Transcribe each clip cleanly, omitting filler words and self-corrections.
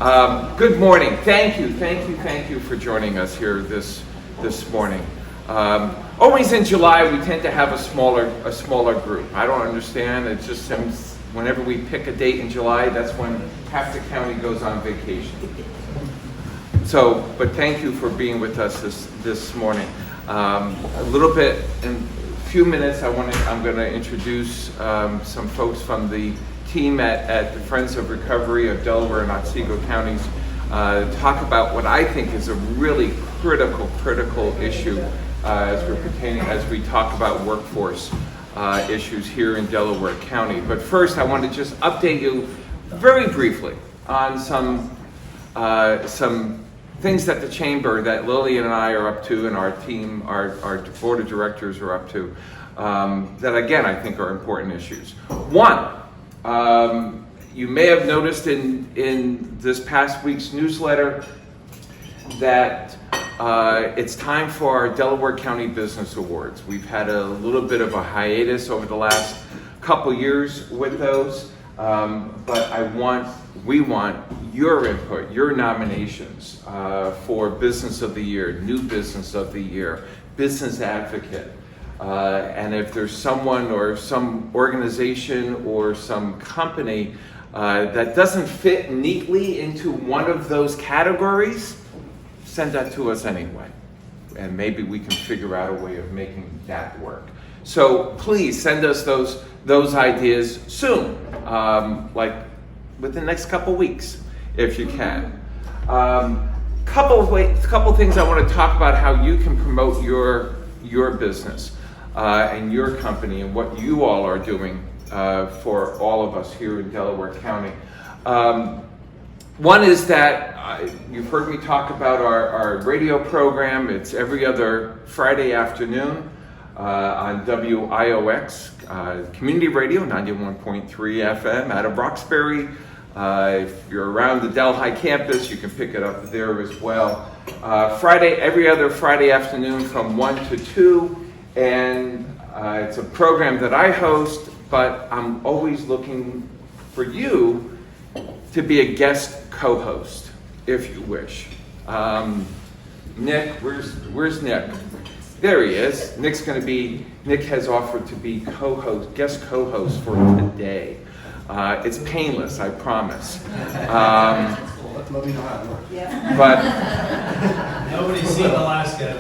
Good morning. Thank you for joining us here this morning. Always in July, we tend to have a smaller group. I don't understand. It just seems whenever we pick a date in July, that's when half the county goes on vacation. So, but thank you for being with us this morning. A little bit in a few minutes, I'm going to introduce some folks from the team at the Friends of Recovery of Delaware and Otsego counties, talk about what I think is a really critical issue as we talk about workforce issues here in Delaware County. But first, I want to just update you very briefly on some things that the chamber, that Lillian and I are up to, and our team, our board of directors are up to, that again I think are important issues. One. You may have noticed in this past week's newsletter that it's time for our Delaware County Business Awards. We've had a little bit of a hiatus over the last couple years with those, but we want your input, your nominations for Business of the Year, New Business of the Year, Business Advocate. And if there's someone or some organization or some company that doesn't fit neatly into one of those categories, send that to us anyway. And maybe we can figure out a way of making that work. So please send us those ideas soon, like within the next couple weeks, if you can. Couple things I want to talk about how you can promote your business. And your company and what you all are doing for all of us here in Delaware County. One is that you've heard me talk about our radio program. It's every other Friday afternoon on WIOX, Community Radio, 91.3 FM out of Roxbury. If you're around the Delhi campus, you can pick it up there as well. Every other Friday afternoon from 1 to 2. And it's a program that I host, but I'm always looking for you to be a guest co-host, if you wish. Nick, where's Nick? There he is. Nick has offered to be guest co-host for today. It's painless, I promise. Let me know how it works. Yeah. But nobody's seen Alaska.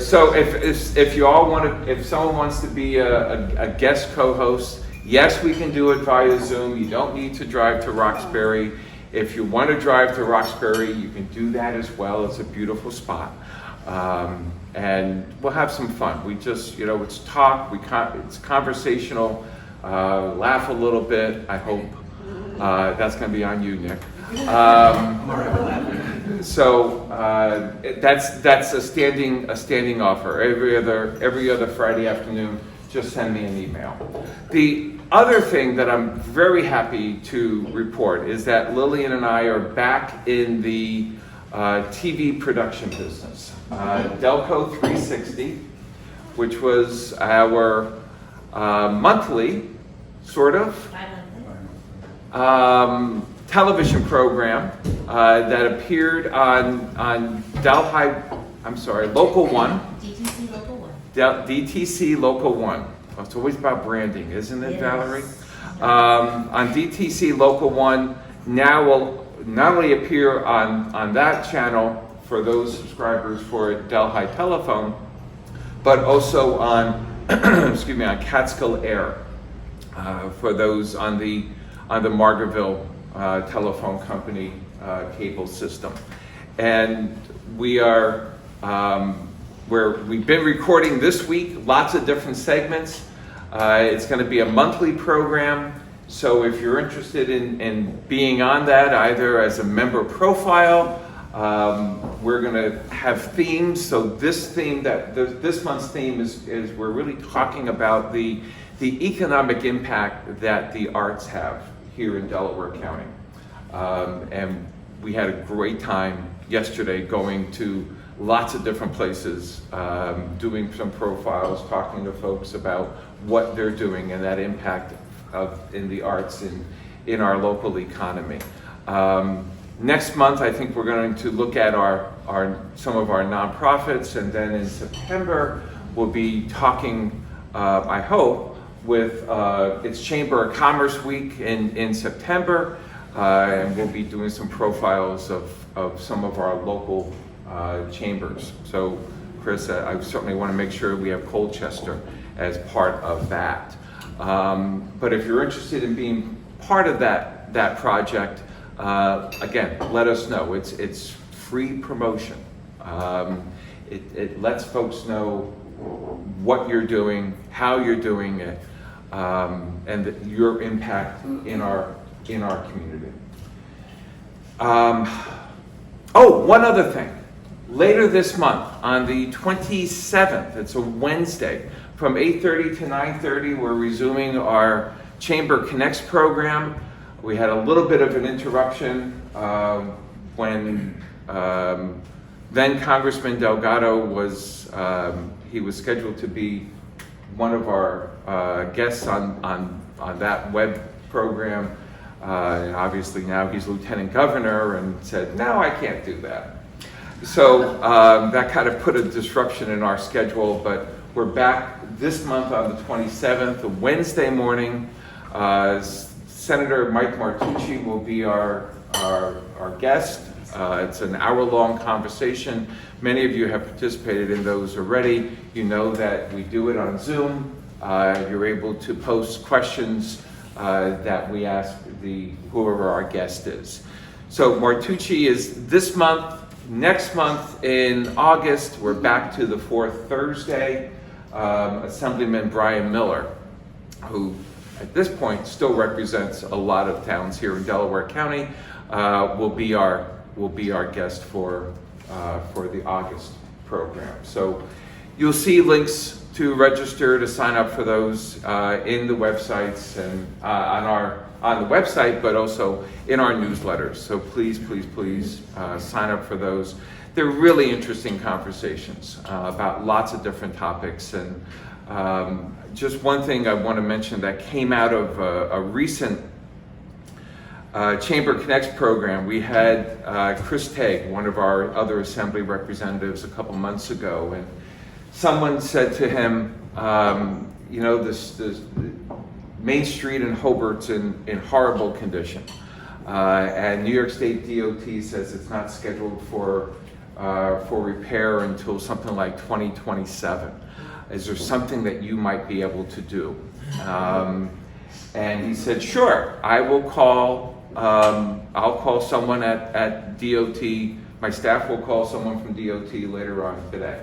So if someone wants to be a guest co-host, yes, we can do it via Zoom. You don't need to drive to Roxbury. If you want to drive to Roxbury, you can do that as well. It's a beautiful spot. And we'll have some fun. We just, it's talk, it's conversational, laugh a little bit, I hope. That's going to be on you, Nick. So that's a standing offer. Every other Friday afternoon, just send me an email. The other thing that I'm very happy to report is that Lillian and I are back in the TV production business. Delco 360, which was our monthly, sort of, television program that appeared on Local 1. DTC Local 1. DTC Local 1. Oh, it's always about branding, isn't it, yes. Valerie? On DTC Local 1, now will not only appear on that channel for those subscribers for Delhi Telephone, but also on on Catskill Air for those on the Margaretville Telephone Company cable system. And we've been recording this week lots of different segments. It's going to be a monthly program, so if you're interested in being on that, either as a member profile, we're going to have themes. So this month's theme is we're really talking about the economic impact that the arts have here in Delaware County. And we had a great time yesterday going to lots of different places, doing some profiles, talking to folks about what they're doing and that impact in the arts in our local economy. Next month, I think we're going to look at some of our nonprofits, and then in September, we'll be talking, I hope, with it's Chamber of Commerce Week in September, and we'll be doing some profiles of some of our local chambers. So, Chris, I certainly want to make sure we have Colchester as part of that. But if you're interested in being part of that project, again, let us know. It's free promotion. It lets folks know what you're doing, how you're doing it, and your impact in our community. Oh, one other thing. Later this month, on the 27th, it's a Wednesday, from 8:30 to 9:30, we're resuming our Chamber Connects program. We had a little bit of an interruption when then Congressman Delgado was scheduled to be one of our guests on that web program. And obviously now he's Lieutenant Governor and said, no, I can't do that. So that kind of put a disruption in our schedule, but we're back this month on the 27th, a Wednesday morning. Senator Mike Martucci will be our guest. It's an hour-long conversation. Many of you have participated in those already. You know that we do it on Zoom. You're able to post questions that we ask whoever our guest is. So Martucci is this month. Next month in August, we're back to the fourth Thursday. Assemblyman Brian Miller, who at this point still represents a lot of towns here in Delaware County, will be our guest for the August program. So you'll see links to register, to sign up for those in the websites and on the website, but also in our newsletters. So please sign up for those. They're really interesting conversations about lots of different topics. And just one thing I want to mention that came out of a recent Chamber Connects program. We had Chris Tague, one of our other Assembly representatives, a couple months ago, and someone said to him, this Main Street in Hobart's in horrible condition, and New York State DOT says it's not scheduled for repair until something like 2027. Is there something that you might be able to do? And he said, sure, I will call. I'll call someone at DOT. My staff will call someone from DOT later on today.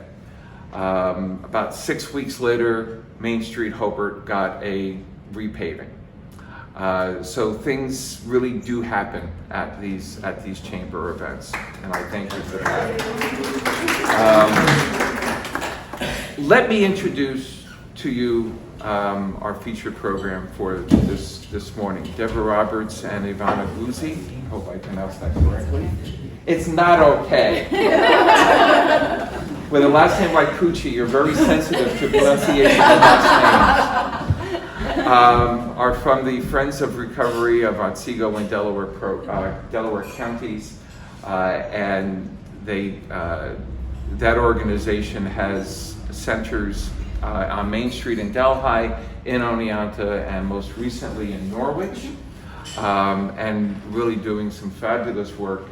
About 6 weeks later, Main Street Hobart got a repaving. So things really do happen at these chamber events, and I thank you for that. Let me introduce to you our featured program for this morning. Deborah Roberts and Ivana Guzzi. Hope I pronounced that correctly. It's not okay. With a last name like Cucci, you're very sensitive to pronunciation of last names. Are from the Friends of Recovery of Otsego and Delaware counties, and that organization has centers on Main Street in Delhi, in Oneonta, and most recently in Norwich, and really doing some fabulous work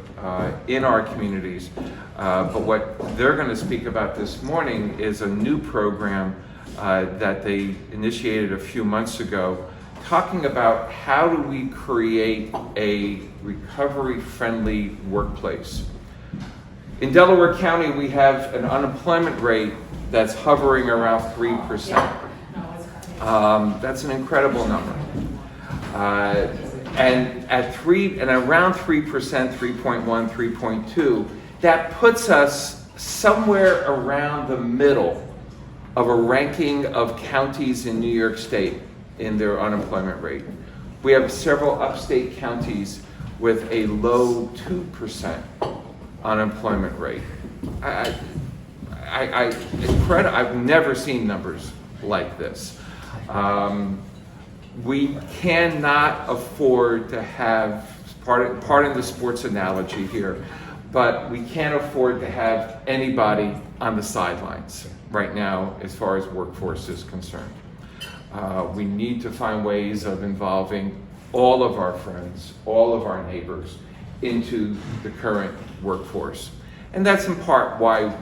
in our communities. But what they're going to speak about this morning is a new program that they initiated a few months ago, talking about how do we create a recovery-friendly workplace. In Delaware County, we have an unemployment rate that's hovering around 3%. That's an incredible number. And around 3%, 3.1, 3.2, that puts us somewhere around the middle of a ranking of counties in New York State in their unemployment rate. We have several upstate counties with a low 2% unemployment rate. I've never seen numbers like this. We cannot afford to have, pardon the sports analogy here, but we can't afford to have anybody on the sidelines right now as far as workforce is concerned. We need to find ways of involving all of our friends, all of our neighbors into the current workforce. And that's in part why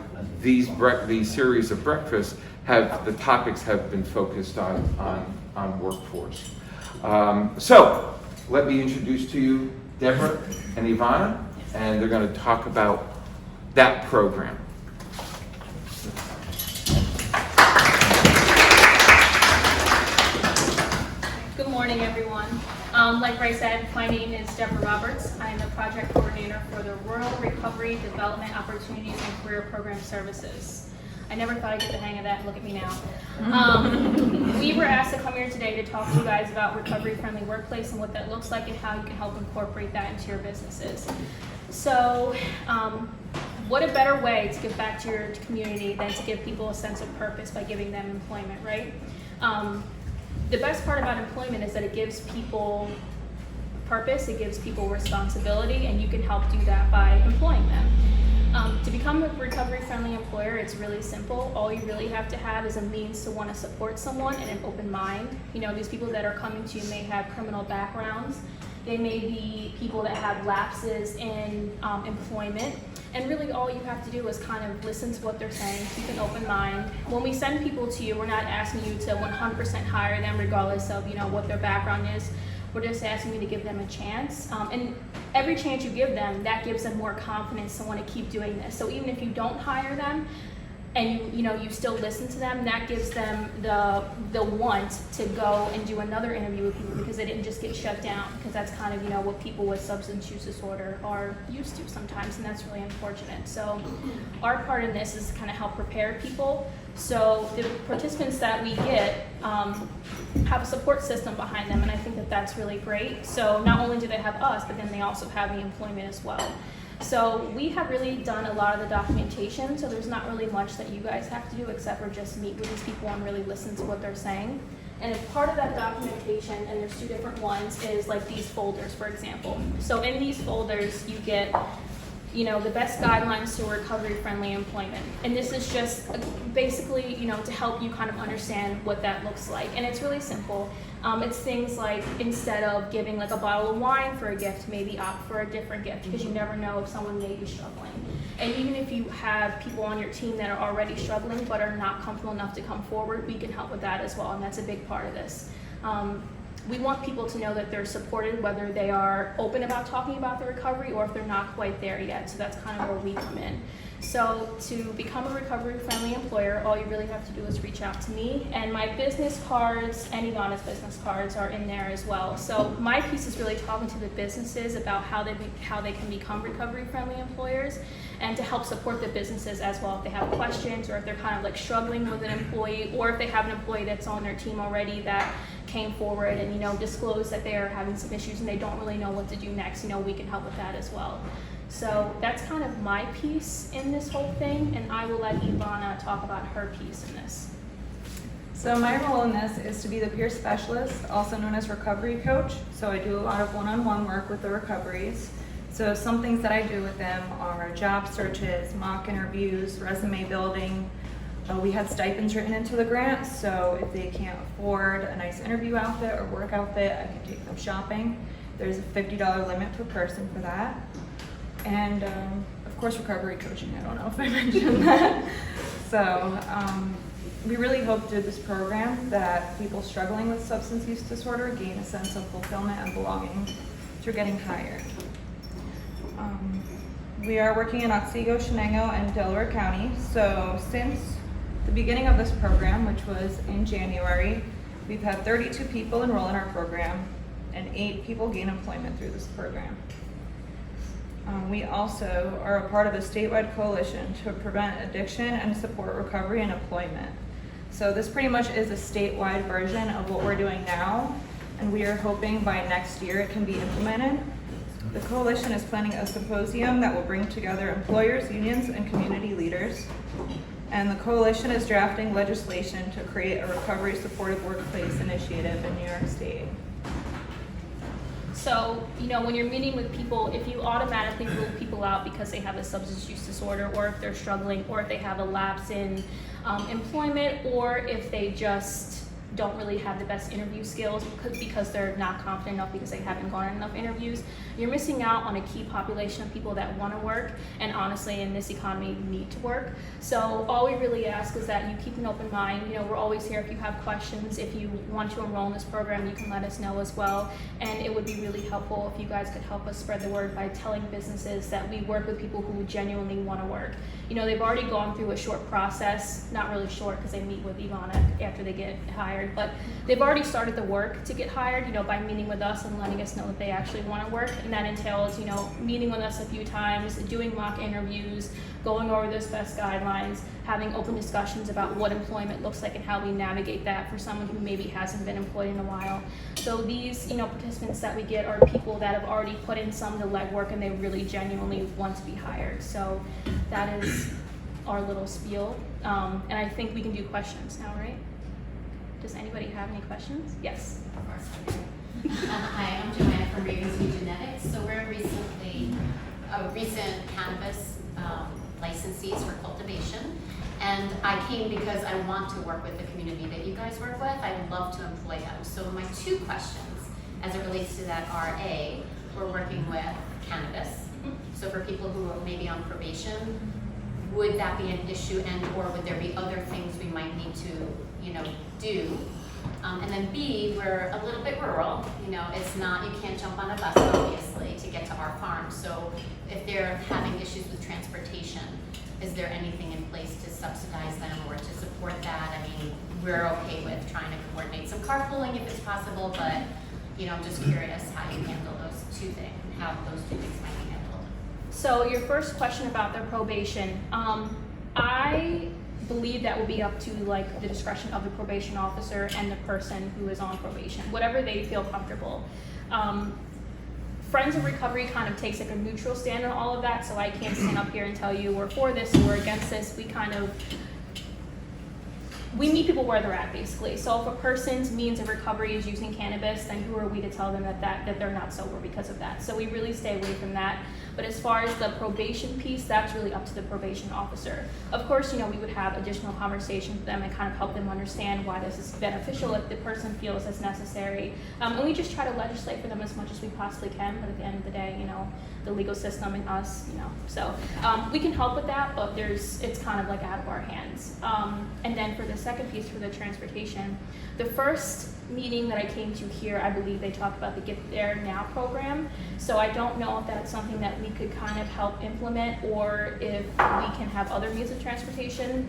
these series of breakfasts the topics have been focused on workforce. So let me introduce to you Deborah and Ivana, and they're going to talk about that program. Good morning, everyone. Like Ray said, my name is Deborah Roberts. I am the project coordinator for the Rural Recovery Development Opportunities and Career Program Services. I never thought I'd get the hang of that, and look at me now. We were asked to come here today to talk to you guys about recovery-friendly workplace and what that looks like and how you can help incorporate that into your businesses. So, what a better way to give back to your community than to give people a sense of purpose by giving them employment, right? The best part about employment is that it gives people purpose, it gives people responsibility, and you can help do that by employing them. To become a recovery-friendly employer, it's really simple. All you really have to have is a means to want to support someone and an open mind. You know, these people that are coming to you may have criminal backgrounds. They may be people that have lapses in employment. And really all you have to do is kind of listen to what they're saying, keep an open mind. When we send people to you, we're not asking you to 100% hire them regardless of, you know, what their background is. We're just asking you to give them a chance. And every chance you give them, that gives them more confidence to want to keep doing this. So even if you don't hire them, and you still listen to them, that gives them the want to go and do another interview with people because they didn't just get shut down, because that's kind of what people with substance use disorder are used to sometimes, and that's really unfortunate. So our part in this is to kind of help prepare people so the participants that we get have a support system behind them, and I think that that's really great. So not only do they have us, but then they also have the employment as well. So we have really done a lot of the documentation, so there's not really much that you guys have to do except for just meet with these people and really listen to what they're saying. And as part of that documentation, and there's two different ones, is like these folders, for example. So in these folders, you get the best guidelines to recovery-friendly employment. And this is just basically, to help you kind of understand what that looks like. And it's really simple. It's things like, instead of giving like a bottle of wine for a gift, maybe opt for a different gift, because you never know if someone may be struggling. And even if you have people on your team that are already struggling but are not comfortable enough to come forward, we can help with that as well, and that's a big part of this. We want people to know that they're supported, whether they are open about talking about the recovery or if they're not quite there yet. So that's kind of where we come in. So to become a recovery-friendly employer, all you really have to do is reach out to me. And my business cards and Ivana's business cards are in there as well. So my piece is really talking to the businesses about how they can become recovery-friendly employers, and to help support the businesses as well if they have questions, or if they're kind of like struggling with an employee, or if they have an employee that's on their team already that came forward and disclosed that they are having some issues and they don't really know what to do next. We can help with that as well. So that's kind of my piece in this whole thing, and I will let Ivana talk about her piece in this. So my role in this is to be the peer specialist, also known as recovery coach. So I do a lot of one-on-one work with the recoveries. So some things that I do with them are job searches, mock interviews, resume building. We had stipends written into the grant, so if they can't afford a nice interview outfit or work outfit, I can take them shopping. There's a $50 limit per person for that. And of course, recovery coaching, I don't know if I mentioned that. So we really hope through this program that people struggling with substance use disorder gain a sense of fulfillment and belonging through getting hired. We are working in Otsego, Shenango, and Delaware County. So since the beginning of this program, which was in January, we've had 32 people enroll in our program and 8 people gain employment through this program. We also are a part of a statewide coalition to prevent addiction and support recovery and employment. So this pretty much is a statewide version of what we're doing now, and we are hoping by next year it can be implemented. The coalition is planning a symposium that will bring together employers, unions, and community leaders. And the coalition is drafting legislation to create a recovery supportive workplace initiative in New York State. So, when you're meeting with people, if you automatically rule people out because they have a substance use disorder, or if they're struggling, or if they have a lapse in employment, or if they just don't really have the best interview skills because they're not confident enough because they haven't gone on enough interviews, you're missing out on a key population of people that want to work, and honestly in this economy need to work. So all we really ask is that you keep an open mind. We're always here if you have questions. If you want to enroll in this program, you can let us know as well, and it would be really helpful if you guys could help us spread the word by telling businesses that we work with people who genuinely want to work. They've already gone through a short process, not really short because they meet with Ivana after they get hired, but they've already started the work to get hired, by meeting with us and letting us know that they actually want to work. And that entails, meeting with us a few times, doing mock interviews, going over those best guidelines, having open discussions about what employment looks like and how we navigate that for someone who maybe hasn't been employed in a while. So these, participants that we get are people that have already put in some of the legwork and they really genuinely want to be hired. So that is our little spiel. And I think we can do questions now, right? Does anybody have any questions? Yes. Of course I do. Hi, I'm Joanna from Ravensview Genetics. So we're recent cannabis licensees for cultivation. And I came because I want to work with the community that you guys work with. I would love to employ them. So my two questions as it relates to that are, A, we're working with cannabis. So for people who are maybe on probation, would that be an issue, and or would there be other things we might need to, do? And then B, we're a little bit rural. It's not, you can't jump on a bus obviously to get to our farm. So if they're having issues with transportation, is there anything in place to subsidize them or to support that? I mean, we're okay with trying to coordinate some carpooling if it's possible, but I'm just curious how you handle those two things, how those two things might be handled. So your first question about their probation, I believe that will be up to the discretion of the probation officer and the person who is on probation, whatever they feel comfortable. Friends of Recovery kind of takes a neutral stand on all of that, so I can't stand up here and tell you we're for this or we're against this. We meet people where they're at, basically. So if a person's means of recovery is using cannabis, then who are we to tell them that they're not sober because of that? So we really stay away from that. But as far as the probation piece, that's really up to the probation officer. Of course, we would have additional conversations with them and kind of help them understand why this is beneficial if the person feels it's necessary. And we just try to legislate for them as much as we possibly can, but at the end of the day, the legal system and us, So we can help with that, but it's kind of out of our hands. And then for the second piece, for the transportation, the first meeting that I came to here, I believe they talked about the Get There Now program. So I don't know if that's something that we could kind of help implement, or if we can have other means of transportation.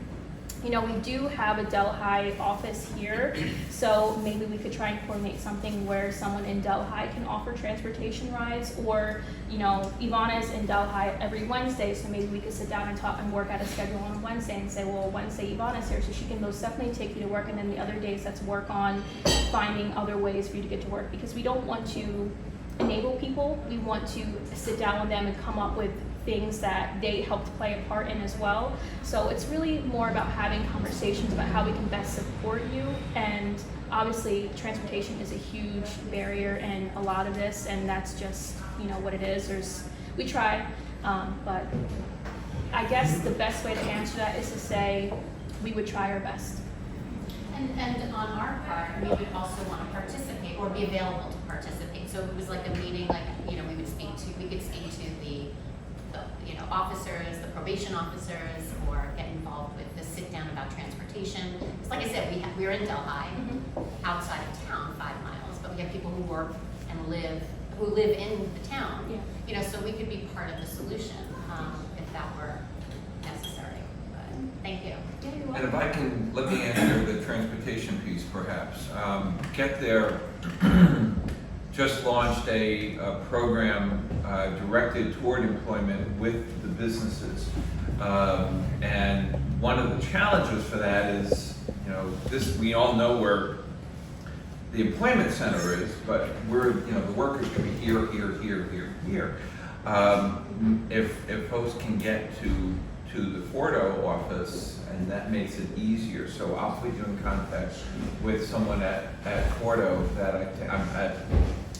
We do have a Delhi office here, so maybe we could try and coordinate something where someone in Delhi can offer transportation rides, or, Ivana's in Delhi every Wednesday, so maybe we could sit down and talk and work out a schedule on Wednesday and say, well, Wednesday Ivana's here, so she can most definitely take you to work, and then the other days let's work on finding other ways for you to get to work, because we don't want to enable people. We want to sit down with them and come up with things that they helped play a part in as well. So it's really more about having conversations about how we can best support you, and obviously transportation is a huge barrier in a lot of this, and that's just what it is. We try, but I guess the best way to answer that is to say we would try our best. And on our part, we would also want to participate or be available to participate. So if it was like a meeting, we could speak to the officers, the probation officers, or get involved with the sit down about transportation. Because like I said, we're in Delhi, outside of town, 5 miles, but we have people who work and live in the town. Yeah. So we could be part of the solution if that were necessary. But thank you. And if I can, let me answer the transportation piece perhaps. Get There just launched a program directed toward employment with the businesses. And one of the challenges for that is, we all know where the employment center is, but the workers can be here. If folks can get to to the Fordo office, and that makes it easier. So I'll put you in contact with someone at Fordo that I'm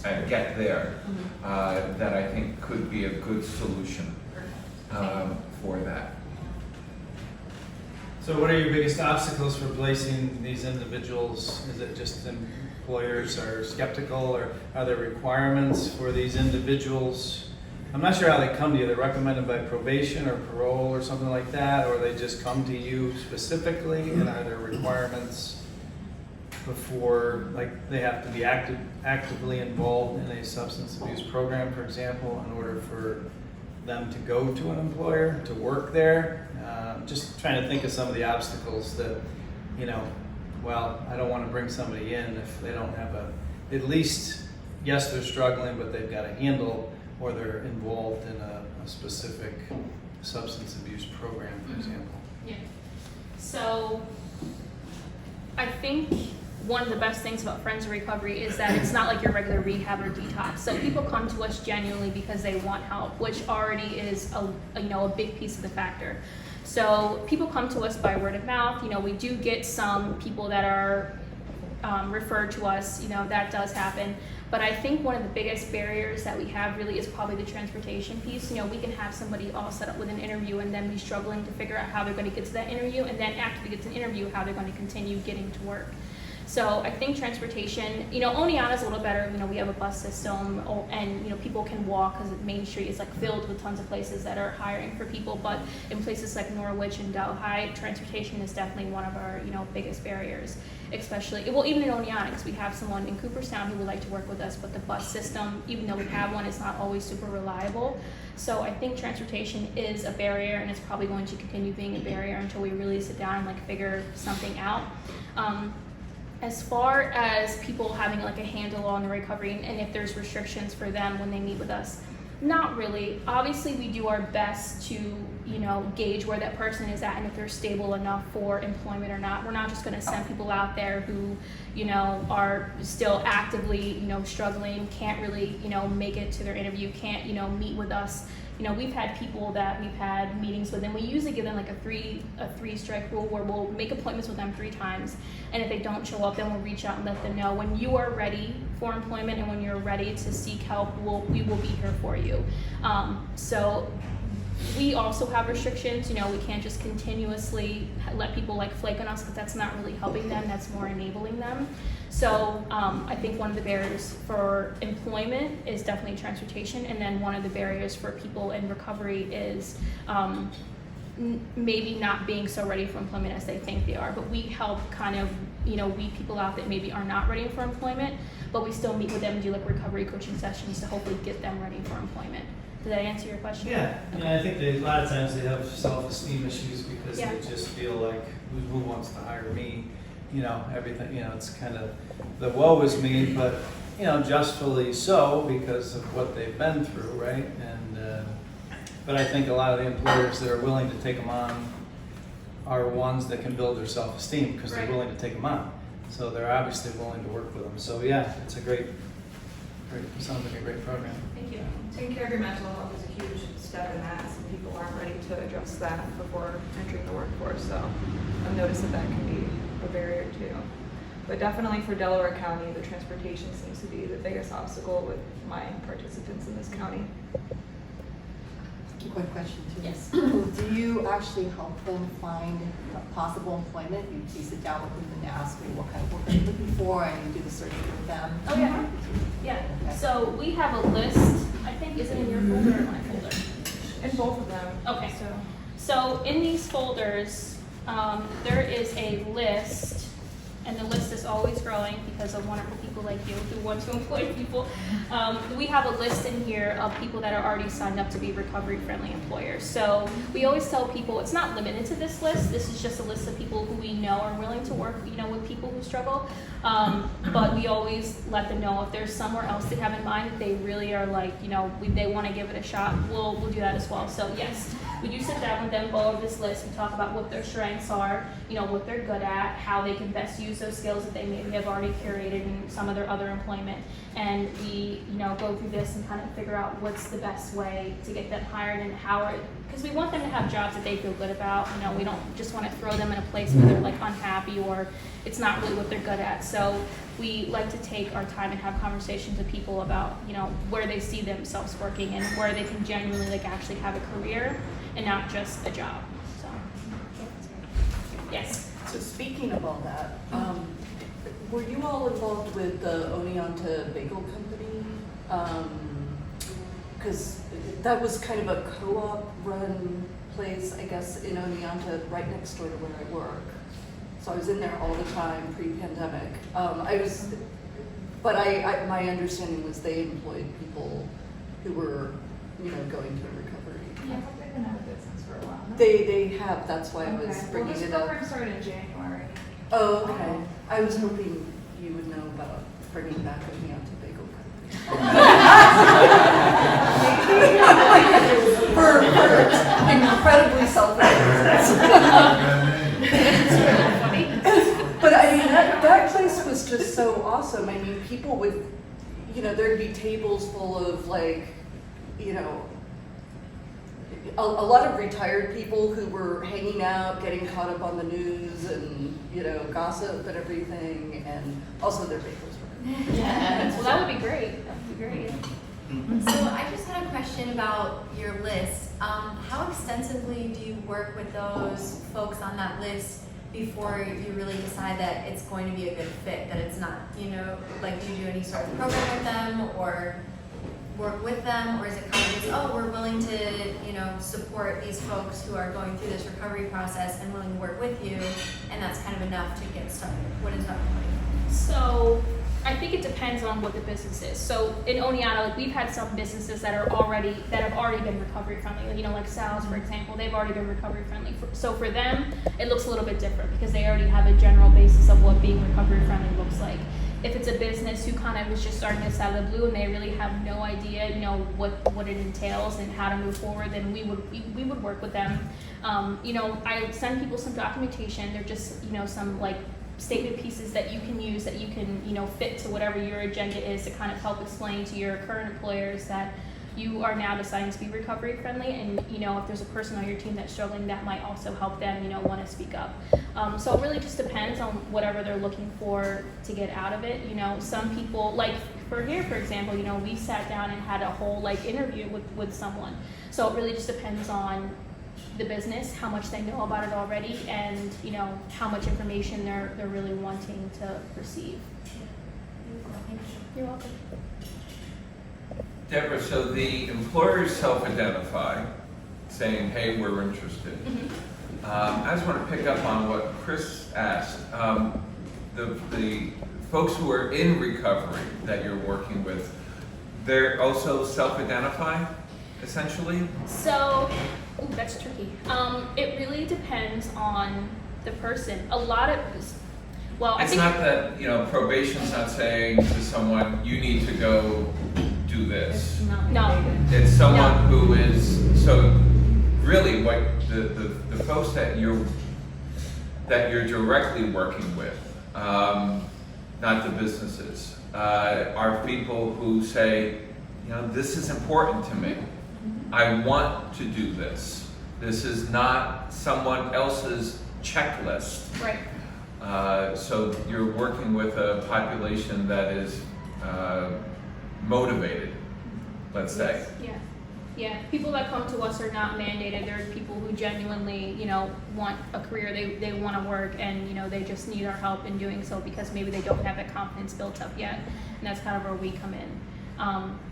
at Get There, that I think could be a good solution for that. So what are your biggest obstacles for placing these individuals? Is it just employers are skeptical, or are there requirements for these individuals? I'm not sure how they come to you. They're recommended by probation or parole or something like that, or they just come to you specifically, and are there requirements before, like they have to be actively involved in a substance abuse program, for example, in order for them to go to an employer, to work there? Just trying to think of some of the obstacles that, well, I don't want to bring somebody in if they don't have at least, yes, they're struggling, but they've got a handle, or they're involved in a specific substance abuse program, for example. Yeah. So I think one of the best things about Friends of Recovery is that it's not like your regular rehab or detox. So people come to us genuinely because they want help, which already is a big piece of the factor. So people come to us by word of mouth. We do get some people that are referred to us. That does happen. But I think one of the biggest barriers that we have really is probably the transportation piece. We can have somebody all set up with an interview and then be struggling to figure out how they're going to get to that interview, and then after they get to the interview, how they're going to continue getting to work. So I think transportation, Oneonta's a little better. We have a bus system, and people can walk because Main Street is filled with tons of places that are hiring for people. But in places like Norwich and Delhi, transportation is definitely one of our biggest barriers. Especially, even in Oneonta, because we have someone in Cooperstown who would like to work with us, but the bus system, even though we have one, is not always super reliable. So I think transportation is a barrier, and it's probably going to continue being a barrier until we really sit down and figure something out. As far as people having a handle on the recovery and if there's restrictions for them when they meet with us, not really. Obviously, we do our best to, gauge where that person is at and if they're stable enough for employment or not. We're not just going to send people out there who, are still actively, struggling, can't really, make it to their interview, can't, meet with us. We've had people that we've had meetings with, and we usually give them a three strike rule where we'll make appointments with them 3 times, and if they don't show up, then we'll reach out and let them know when you are ready for employment and when you're ready to seek help, we will be here for you. So we also have restrictions. We can't just continuously let people flake on us, because that's not really helping them, that's more enabling them. So I think one of the barriers for employment is definitely transportation, and then one of the barriers for people in recovery is maybe not being so ready for employment as they think they are. But we help kind of weed people out that maybe are not ready for employment, but we still meet with them and do recovery coaching sessions to hopefully get them ready for employment. Did that answer your question? Yeah, I think a lot of times they have self-esteem issues because Yeah. they just feel like, who wants to hire me? Everything, it's kind of the woe is me, but, justly so because of what they've been through, right? And, but I think a lot of the employers that are willing to take them on are ones that can build their self-esteem because they're Right. willing to take them on. So they're obviously willing to work with them. So yeah, it's sounds like a great program. Thank you. Taking care of your mental health is a huge step in that. Some people aren't ready to address that before entering the workforce, so I've noticed that can be a barrier too. But definitely for Delaware County, the transportation seems to be the biggest obstacle with my participants in this county. Quick question too. Yes. Do you actually help them find possible employment? You sit down with them and ask them what kind of work they're looking for, and you do the search with them? Oh, yeah. Yeah. Okay. So we have a list. I think, is it in your folder or my folder? In both of them. Okay. So in these folders, there is a list, and the list is always growing because of wonderful people like you who want to employ people. We have a list in here of people that are already signed up to be recovery-friendly employers. So we always tell people it's not limited to this list. This is just a list of people who we know are willing to work, with people who struggle. But we always let them know if there's somewhere else they have in mind that they really are they want to give it a shot. We'll do that as well. So yes. We do sit down with them, go over this list, and talk about what their strengths are, what they're good at, how they can best use use those skills that they maybe have already curated in some of their other employment. And we, go through this and kind of figure out what's the best way to get them hired and how because we want them to have jobs that they feel good about. We don't just want to throw them in a place where they're like unhappy or it's not really what they're good at. So we like to take our time and have conversations with people about, where they see themselves working and where they can genuinely like actually have a career and not just a job. So, yes. So speaking of all that, were you all involved with the Oneonta Bagel Company? Because that was kind of a co-op run place, I guess, in Oneonta, right next door to where I work. So I was in there all the time pre-pandemic. My understanding was they employed people who were, going to recovery. Yeah, they've been out of business for a while. No? They have, that's why I was Okay. bringing Well, this it up. program started in January. Oh, okay. I was hoping you would know about bringing back Oneonta Bagel Company. for incredibly self-interest. But I mean, that place was just so awesome. I mean, people would, there'd be tables full of like, a lot of retired people who were hanging out, getting caught up on the news and, gossip and everything. And also their bagels were good. Yeah. Well, that would be great. That would be great. So I just had a question about your list. How extensively do you work with those folks on that list before you really decide that it's going to be a good fit, that it's not, like do you do any sort of program with them or work with them, or is it kind of just, we're willing to, support these folks who are going through this recovery process and willing to work with you, and that's kind of enough to get started? What is that like? So I think it depends on what the business is. So in Oneonta, like we've had some businesses that have already been recovery friendly. Like Sal's, for example, they've already been recovery friendly. So for them, it looks a little bit different because they already have a general basis of what being recovery friendly looks like. If it's a business who kind of is just starting this out of the blue and they really have no idea, what it entails and how to move forward, then we would work with them. I send people some documentation. They're just, some like statement pieces that you can use that you can, fit to whatever your agenda is to kind of help explain to your current employers that you are now deciding to be recovery friendly, and if there's a person on your team that's struggling, that might also help them want to speak up. So it really just depends on whatever they're looking for to get out of it. Some people, like for here, for example, we sat down and had a whole like interview with someone. So it really just depends on the business, how much they know about it already, and how much information they're really wanting to receive. You're welcome. Deborah, so the employers self-identify, saying, hey, we're interested. I just want to pick up on what Chris asked. The folks who are in recovery that you're working with, they're also self-identify, essentially? So, that's tricky. It really depends on the person. A lot of, I It's think not that, probation's not saying to someone, you need to go do this. no. It's someone who is, so really what the folks that you're directly working with, not the businesses, are people who say, this is important to me. I want to do this. This is not someone else's checklist. Right. So you're working with a population that is motivated, let's say. Yeah. People that come to us are not mandated. They're people who genuinely, want a career. They want to work, and they just need our help in doing so because maybe they don't have that confidence built up yet, and that's kind of where we come in.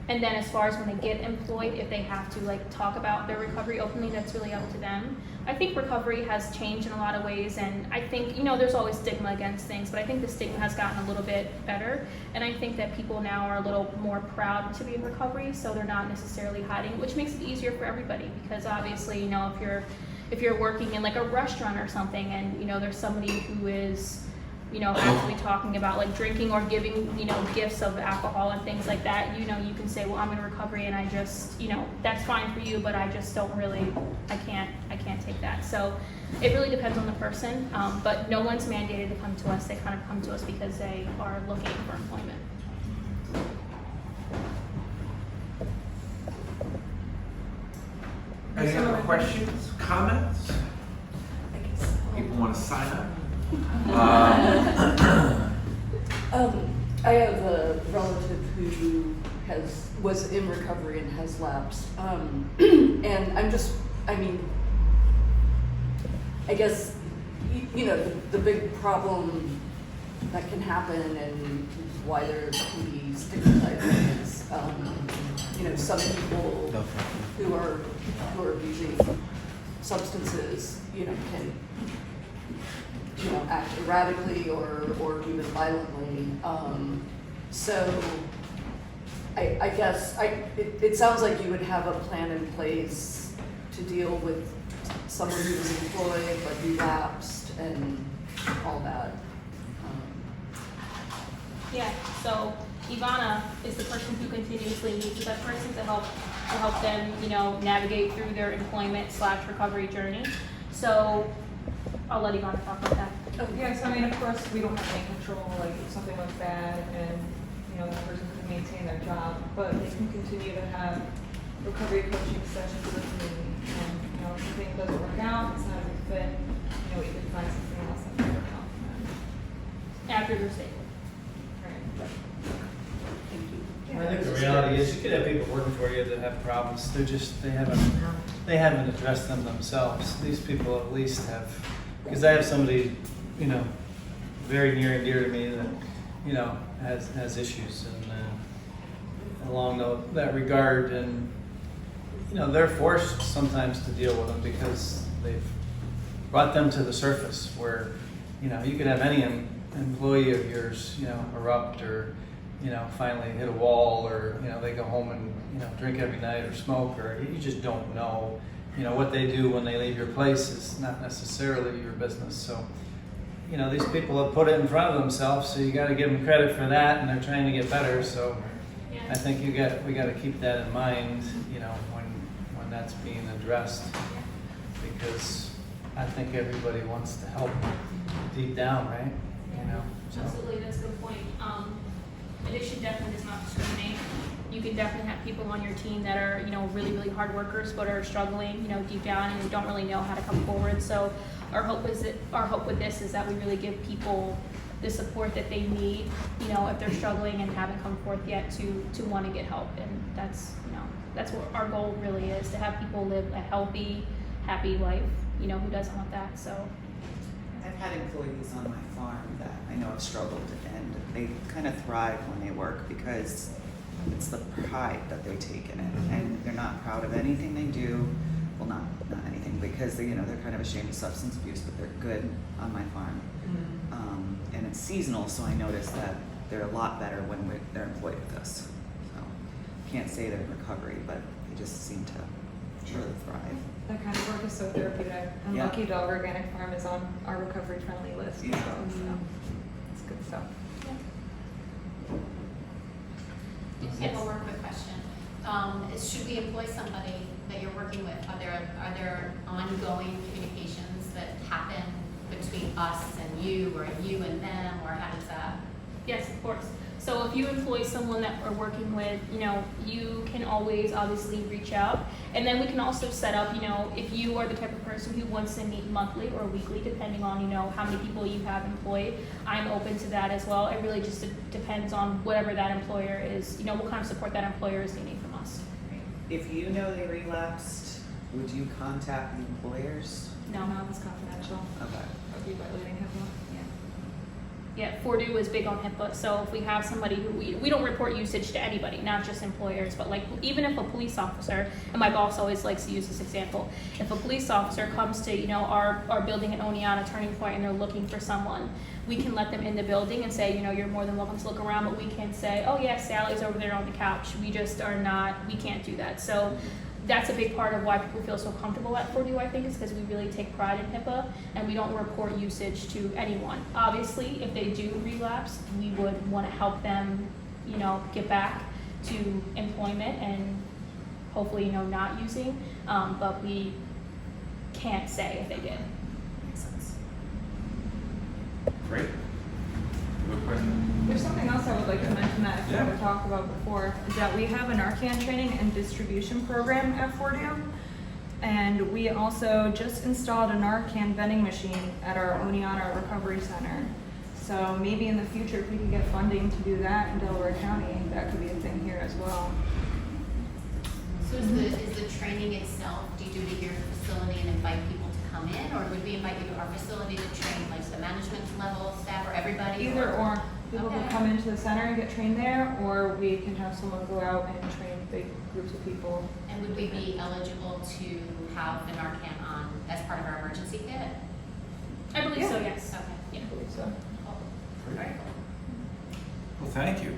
And then as far as when they get employed, if they have to talk about their recovery openly, that's really up to them. I think recovery has changed in a lot of ways, and I think, there's always stigma against things, but I think the stigma has gotten a little bit better, and I think that people now are a little more proud to be in recovery, so they're not necessarily hiding, which makes it easier for everybody, because obviously, if you're working in a restaurant or something, and there's somebody who is as we talking about like drinking or giving, gifts of alcohol and things like that, you can say, well, I'm in recovery and I just, that's fine for you, but I just don't really, I can't take that. So it really depends on the person, but no one's mandated to come to us. They kind of come to us because they are looking for employment. Any other questions, comments? People want to sign up? I have a relative who was in recovery and has lapsed. And I guess, the big problem that can happen and why there can be stigmatizing is, some people who are abusing substances, can act erratically or even violently. So I guess it sounds like you would have a plan in place to deal with someone who was employed but relapsed and all that. Yeah, so Ivana is the person who continuously meets with that person to help them, navigate through their employment/recovery journey. So I'll let Ivana talk about that. Yes, of course, we don't have any control, like if something went bad and, the person could maintain their job, but they can continue to have recovery coaching sessions with me. And, if something doesn't work out, it's not a good fit, we can find something else that can work out for them. After they're stable. I think the reality is you could have people working for you that have problems. They haven't addressed them themselves. These people at least have, because I have somebody, very near and dear to me that, has issues and along that regard, and they're forced sometimes to deal with them because they've brought them to the surface where, you could have any employee of yours, erupt or, finally hit a wall, or, they go home and, drink every night or smoke, or you just don't know, what they do when they leave your place is not necessarily your business. So, these people have put it in front of themselves, so you got to give them credit for that, and they're trying to get better. So Yeah. I think we got to keep that in mind, when that's being addressed, because I think everybody wants to help deep down, right? So. Absolutely, that's a good point. Addiction definitely does not discriminate. You can definitely have people on your team that are, really, really hard workers, but are struggling, deep down, and don't really know how to come forward. So our hope with this is that we really give people the support that they need, if they're struggling and haven't come forth yet to want to get help. And that's what our goal really is, to have people live a healthy, happy life, who doesn't want that. So I've had employees on my farm that I know have struggled, and they kind of thrive when they work because it's the pride that they take in it, and they're not proud of anything they do. Well, not anything, because they're kind of ashamed of substance abuse, but they're good on my farm. And it's seasonal, so I noticed that they're a lot better when they're employed with us. So can't say they're in recovery, but they just seem to really thrive. That kind of work is so therapeutic. And Yeah. Lucky Dog Organic Farm is on our recovery friendly list. Yeah. So it's good stuff. I just have one more quick question. Should we employ somebody that you're working with? Are there ongoing communications that happen between us and you, or you and them, or how does that? yes, of course. So if you employ someone that we're working with, you can always obviously reach out. And then we can also set up, if you are the type of person who wants to meet monthly or weekly, depending on, how many people you have employed, I'm open to that as well. It really just depends on whatever that employer is, what kind of support that employer is needing from us. If you know they relapsed, would you contact the employers? No. No, it's confidential. Okay. Are you violating HIPAA? Yeah, Fordu is big on HIPAA, so if we have somebody who, we don't report usage to anybody, not just employers, but like, even if a police officer, and my boss always likes to use this example, if a police officer comes to, our building at Oneonta Turning Point and they're looking for someone, we can let them in the building and say, you're more than welcome to look around, but we can say, oh yeah, Sally's over there on the couch. We just are not, we can't do that. So that's a big part of why people feel so comfortable at 4U, I think, is because we really take pride in HIPAA and we don't report usage to anyone. Obviously, if they do relapse, we would want to help them, you know, get back to employment and hopefully, you know, not using, but we can't say if they did. Makes sense. Great. Good question. There's something else I would like to mention that I Yeah. forgot to talk about before, is that we have a Narcan training and distribution program at Fordu. And we also just installed a Narcan vending machine at our Oneonta Recovery Center. So maybe in the future, if we can get funding to do that in Delaware County, that could be a thing here as well. So is the training itself, do you do it here at the facility and invite people to come in? Or would we invite you to our facility to train like the management level staff or everybody? Either or, people can Okay. come into the center and get trained there, or we can have someone go out and train big groups of people. And would we be eligible to have the Narcan on as part of our emergency kit? I believe so, yes. Okay. Yeah. I believe so. Very cool. Well, thank you.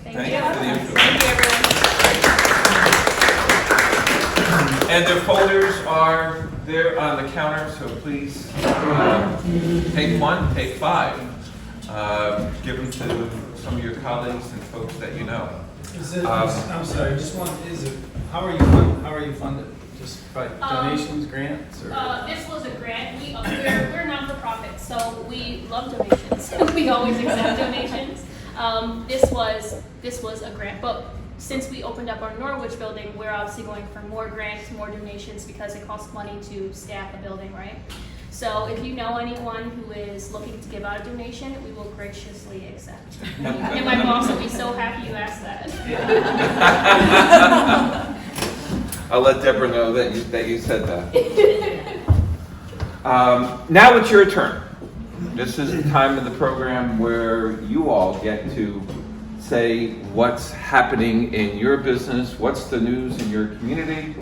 Thank Thank you. you for the information. Thank you, everyone. And the folders are there on the counter, so please take one, take 5. Give them to some of your colleagues and folks that you know. Is it, Um, I'm sorry, just one, is it, how are you funded? Just by donations, grants, or? This was a grant. We're non-for-profit, so we love donations. We always accept donations. This was a grant, but since we opened up our Norwich building, we're obviously going for more grants, more donations, because it costs money to staff a building, right? So if you know anyone who is looking to give out a donation, we will graciously accept. And my boss will be so happy you asked that. I'll let Deborah know that you said that. Now it's your turn. This is the time of the program where you all get to say what's happening in your business, what's the news in your community,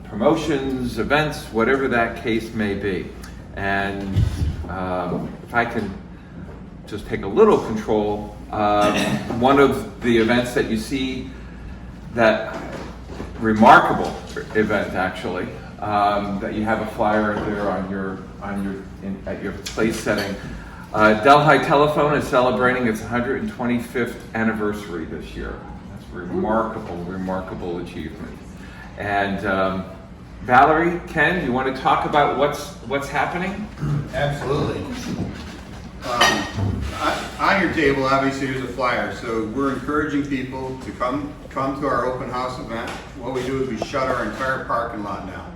promotions, events, whatever that case may be. And if I can just take a little control, one of the events that you see, that remarkable event actually, that you have a flyer there at your place setting. Delhi Telephone is celebrating its 125th anniversary this year. That's a remarkable achievement. And Valerie, Ken, you want to talk about what's happening? Absolutely. On your table, obviously, there's a flyer. So we're encouraging people to come to our open house event. What we do is we shut our entire parking lot down.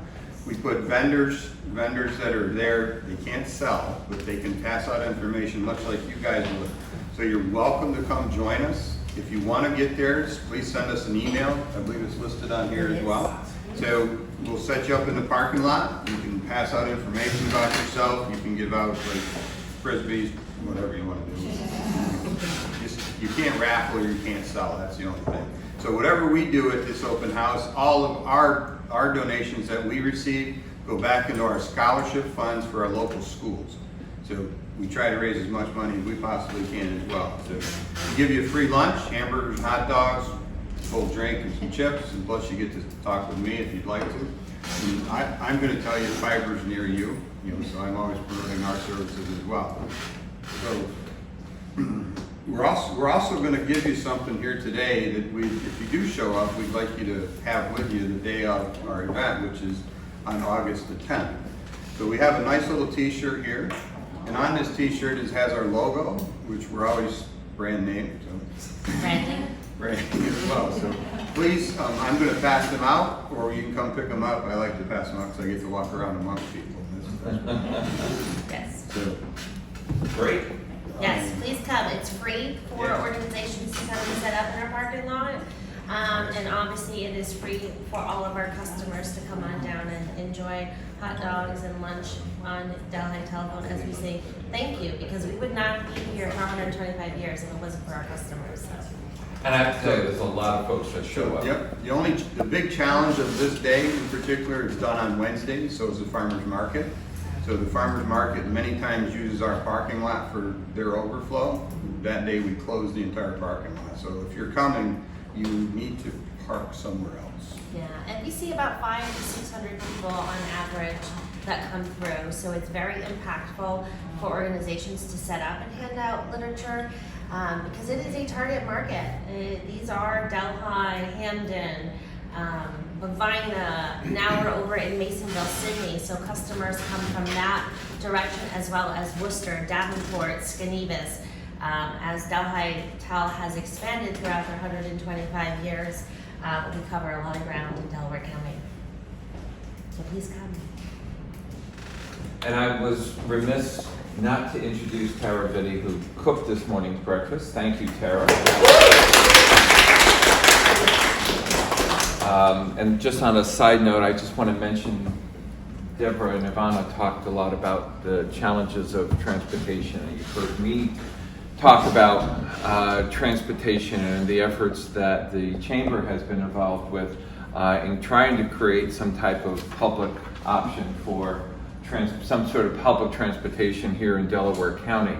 We put vendors that are there, they can't sell, but they can pass out information much like you guys would. So you're welcome to come join us. If you want to get there, please send us an email. I believe it's listed on here as well. So we'll set you up in the parking lot. You can pass out information about yourself. You can give out like frisbees, whatever you want to do. You can't raffle or you can't sell. That's the only thing. So whatever we do at this open house, all of our donations that we receive go back into our scholarship funds for our local schools. So we try to raise as much money as we possibly can as well. So we give you a free lunch, hamburgers, hot dogs, a cold drink, and some chips, and plus you get to talk with me if you'd like to. And I'm going to tell you Fiber's near you, so I'm always promoting our services as well. So we're also going to give you something here today that if you do show up, we'd like you to have with you the day of our event, which is on August the 10th. So we have a nice little t-shirt here, and on this t-shirt it has our logo, which we're always brand named. So. Branding? Branding as well. So please, I'm going to pass them out, or you can come pick them up. I like to pass them out because I get to walk around amongst people. Yes. So, Great. Yes, please come. It's free for Yeah. organizations to come and set up in our parking lot. And obviously it is free for all of our customers to come on down and enjoy hot dogs and lunch on Delhi Telephone as we say thank you, because we would not be here for 125 years if it wasn't for our customers. And I have to tell you, there's a lot of folks that show up. yep. The big challenge of this day in particular is done on Wednesday, so is the farmer's market. So the farmer's market many times uses our parking lot for their overflow. That day we close the entire parking lot. So if you're coming, you need to park somewhere else. Yeah, and we see about 500 to 600 people on average that come through, so it's very impactful for organizations to set up and hand out literature because it is a target market. These are Delhi, Hamden, Bovina, now we're over in Masonville, Sydney, so customers come from that direction as well as Worcester, Davenport, Schenevus. As Delhi Tel has expanded throughout their 125 years, we cover a lot of ground in Delaware County. So please come. And I was remiss not to introduce Tara Biddy, who cooked this morning's breakfast. Thank you, Tara. And just on a side note, I just want to mention Deborah and Ivana talked a lot about the challenges of transportation. And you've heard me talk about transportation and the efforts that the Chamber has been involved with in trying to create some type of public option for some sort of public transportation here in Delaware County.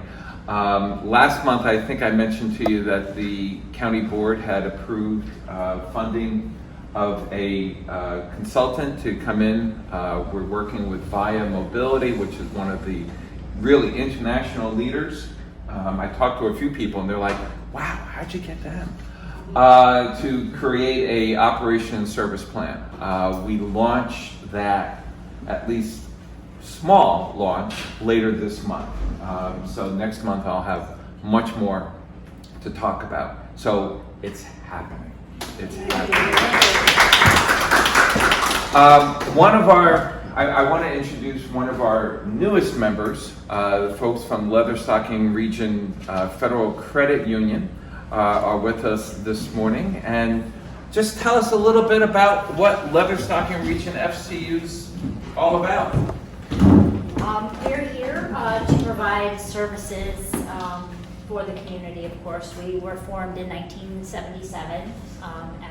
Last month, I think I mentioned to you that the county board had approved funding of a consultant to come in. We're working with Via Mobility, which is one of the really international leaders. I talked to a few people and they're like, wow, how'd you get them? To create a operation and service plan. We launched that, at least small launch, later this month. So next month I'll have much more to talk about. So it's happening. It's happening. I want to introduce one of our newest members, the folks from Leatherstocking Region Federal Credit Union are with us this morning. And just tell us a little bit about what Leatherstocking Region FCU's all about. We're here to provide services for the community, of course. We were formed in 1977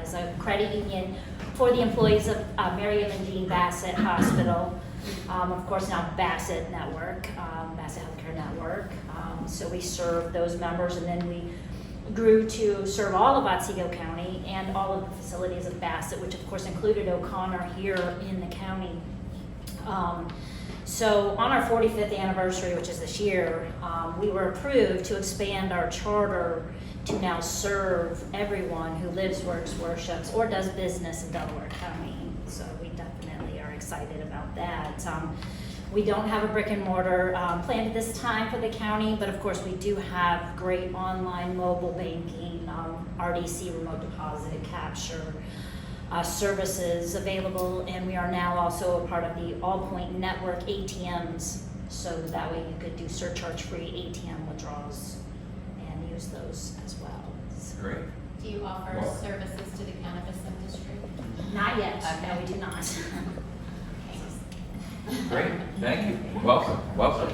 as a credit union for the employees of Mary and Jean Bassett Hospital, of course now Bassett Network, Bassett Healthcare Network. So we serve those members, and then we grew to serve all of Otsego County and all of the facilities of Bassett, which of course included O'Connor here in the county. So on our 45th anniversary, which is this year, we were approved to expand our charter to now serve everyone who lives, works, worships, or does business in Delaware County. So we definitely are excited about that. We don't have a brick and mortar planned at this time for the county, but of course we do have great online mobile banking, RDC, remote deposit capture, services available, and we are now also a part of the Allpoint Network ATMs, so that way you could do surcharge-free ATM withdrawals and use those as well. Great. Do you offer services to the cannabis industry? Not yet, Okay. no, we do not. Great, thank you. Welcome, welcome.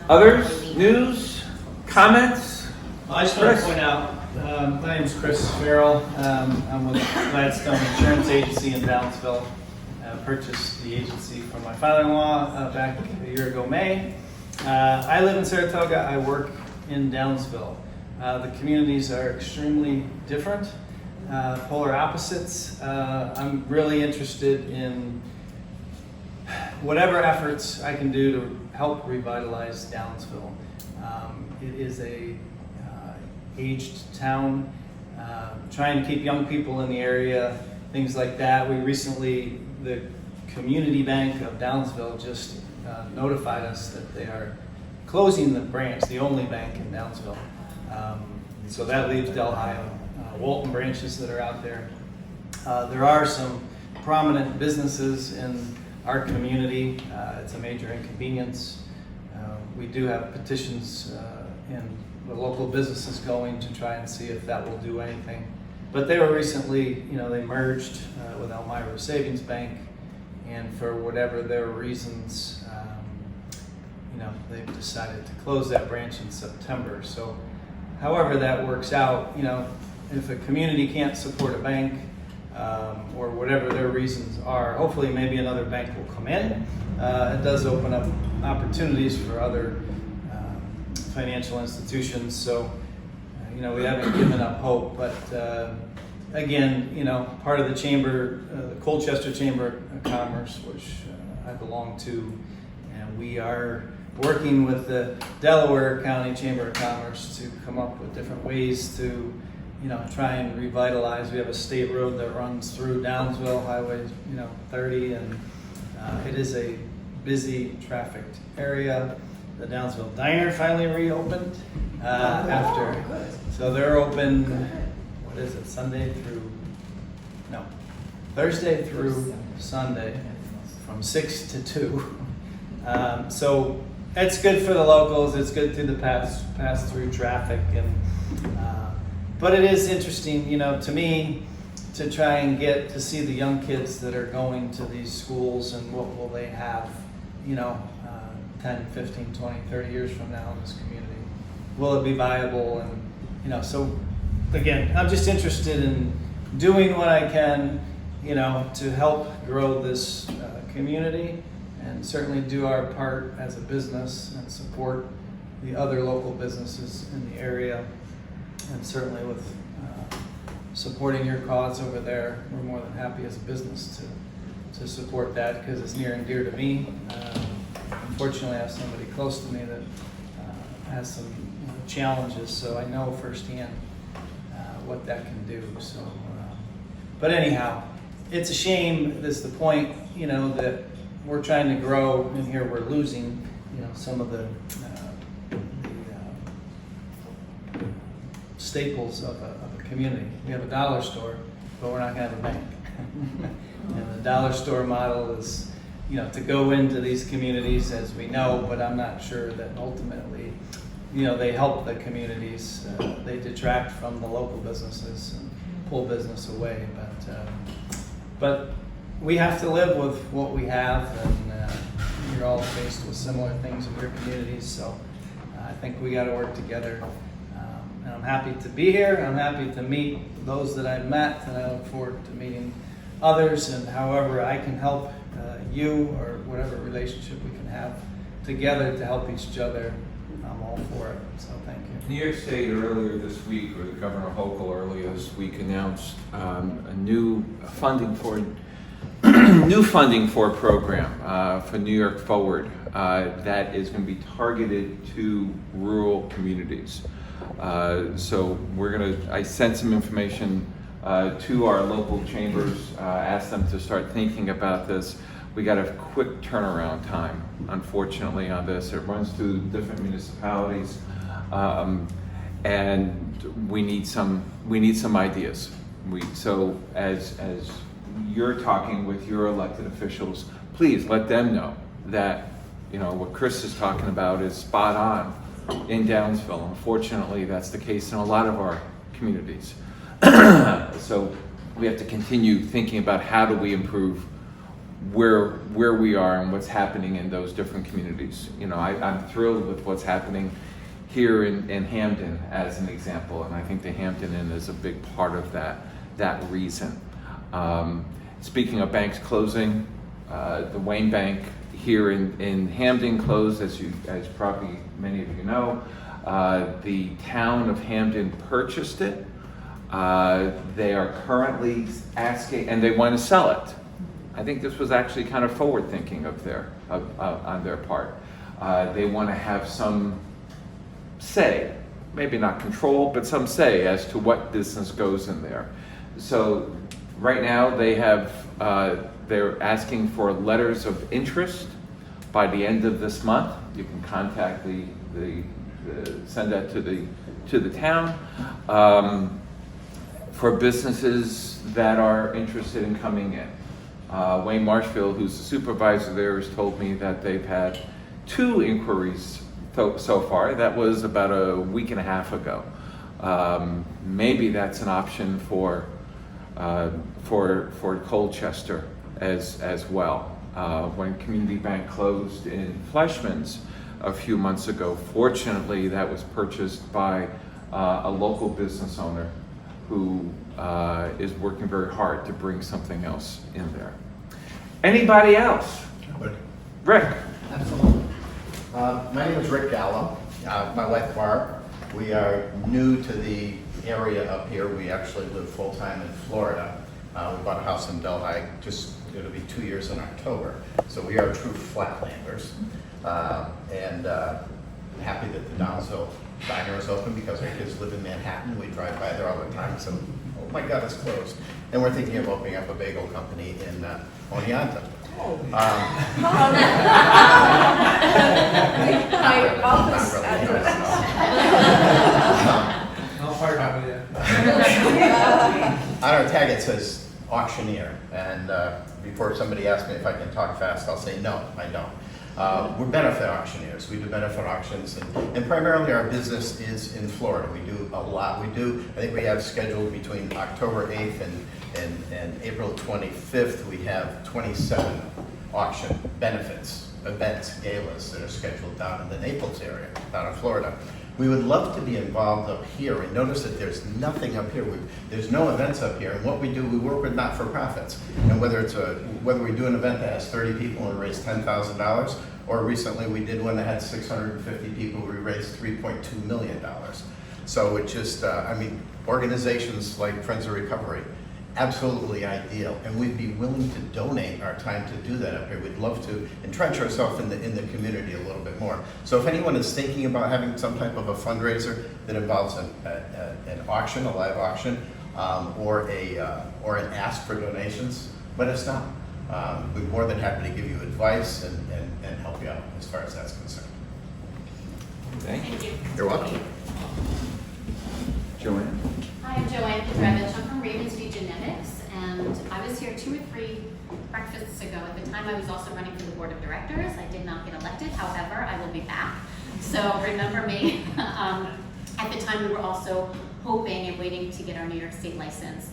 Others, news, comments? I just want to Chris. point out, my name is Chris Farrell. I'm with Gladstone Insurance Agency in Downsville. Purchased the agency from my father-in-law back a year ago, May. I live in Saratoga. I work in Downsville. The communities are extremely different, polar opposites. I'm really interested in whatever efforts I can do to help revitalize Downsville. It is a aged town, trying to keep young people in the area, things like that. We recently, the Community Bank of Downsville just notified us that they are closing the branch, the only bank in Downsville. So that leaves Delhi and Walton branches that are out there. There are some prominent businesses in our community. It's a major inconvenience. We do have petitions in the local businesses going to try and see if that will do anything. But they were recently, they merged with Elmira Savings Bank, and for whatever their reasons, they've decided to close that branch in September. So however that works out, if a community can't support a bank, or whatever their reasons are, hopefully maybe another bank will come in. It does open up opportunities for other financial institutions. So you know, we haven't given up hope, but again, you know, part of the chamber, the Colchester Chamber of Commerce, which I belong to, and we are working with the Delaware County Chamber of Commerce to come up with different ways to, you know, try and revitalize. We have a state road that runs through Downsville, Highway, 30, and it is a busy trafficked area. The Downsville Diner finally reopened after, so they're open, what is it, Thursday through Sunday from 6 to 2. So it's good for the locals, it's good through the pass through traffic, and but it is interesting, you know, to me, to try and get to see the young kids that are going to these schools and what will they have, 10, 15, 20, 30 years from now in this community. Will it be viable? And, so again, I'm just interested in doing what I can, to help grow this community, and certainly do our part as a business and support the other local businesses in the area. And certainly with supporting your cause over there, we're more than happy as a business to support that, because it's near and dear to me. Unfortunately, I have somebody close to me that has some challenges, so I know firsthand what that can do. So, but anyhow, it's a shame. That's the point, that we're trying to grow, and here we're losing, some of the staples of a community. We have a dollar store, but we're not going to have a bank. And the dollar store model is, to go into these communities, as we know, but I'm not sure that ultimately, they help the communities. They detract from the local businesses and pull business away. But we have to live with what we have, and you're all faced with similar things in your communities. So I think we got to work together. And I'm happy to be here. I'm happy to meet those that I've met, and I look forward to meeting others. And however I can help you, or whatever relationship we can have together to help each other, I'm all for it. So thank you. New York State earlier this week, or Governor Hochul earlier this week, announced a new funding for a program for New York Forward that is going to be targeted to rural communities. So I sent some information to our local chambers, asked them to start thinking about this. We got a quick turnaround time, unfortunately, on this. It runs through different municipalities, and we need some ideas. So as you're talking with your elected officials, please let them know that what Chris is talking about is spot on in Downsville. Unfortunately, that's the case in a lot of our communities. So we have to continue thinking about how do we improve where we are and what's happening in those different communities. I'm thrilled with what's happening here in Hampden as an example, and I think the Hampden Inn is a big part of that reason. Speaking of banks closing, the Wayne Bank here in Hampden closed, as probably many of you know. The town of Hampden purchased it. They are currently asking, and they want to sell it. I think this was actually kind of forward thinking on their part. They want to have some say, maybe not control, but some say as to what business goes in there. So right now they're asking for letters of interest by the end of this month. You can contact send that to the town for businesses that are interested in coming in. Wayne Marshfield, who's the supervisor there, has told me that they've had 2 inquiries so far. That was about a week and a half ago. Maybe that's an option for Colchester as well. When Community Bank closed in Fleshman's a few months ago, fortunately that was purchased by a local business owner who is working very hard to bring something else in there. Anybody else? Rick. Absolutely. My name is Rick Gallo. My wife Barb We are new to the area up here. We actually live full-time in Florida. We bought a house in Delhi, it'll be 2 years in October. So we are true flatlanders. And happy that the Downsville Diner is open because our kids live in Manhattan. We drive by there all the time, so, oh my God, it's closed. And we're thinking of opening up a bagel company in Oneonta. My office Not really, address. I'll partner with you. On our tag it says auctioneer, and before somebody asks me if I can talk fast, I'll say no, I don't. We're benefit auctioneers. We do benefit auctions, and primarily our business is in Florida. We do a lot. I think we have scheduled between October 8th and April 25th, we have 27 auction benefits, events, galas that are scheduled down in the Naples area, down in Florida. We would love to be involved up here, and notice that there's nothing up here. There's no events up here, and what we do, we work with not-for-profits. And whether we do an event that has 30 people and raise $10,000, or recently we did one that had 650 people, we raised $3.2 million. So it just, organizations like Friends of Recovery, absolutely ideal, and we'd be willing to donate our time to do that up here. We'd love to entrench ourselves in the community a little bit more. So if anyone is thinking about having some type of a fundraiser that involves an auction, a live auction, or an ask for donations, let us know. We're more than happy to give you advice and help you out as far as that's concerned. Thank you. Thank you. You're welcome. Joanne? Hi, I'm Joanne Petrovich. I'm from Ravensview Genetics, and I was here 2 or 3 breakfasts ago. At the time, I was also running for the board of directors. I did not get elected. However, I will be back. So remember me. At the time, we were also hoping and waiting to get our New York State license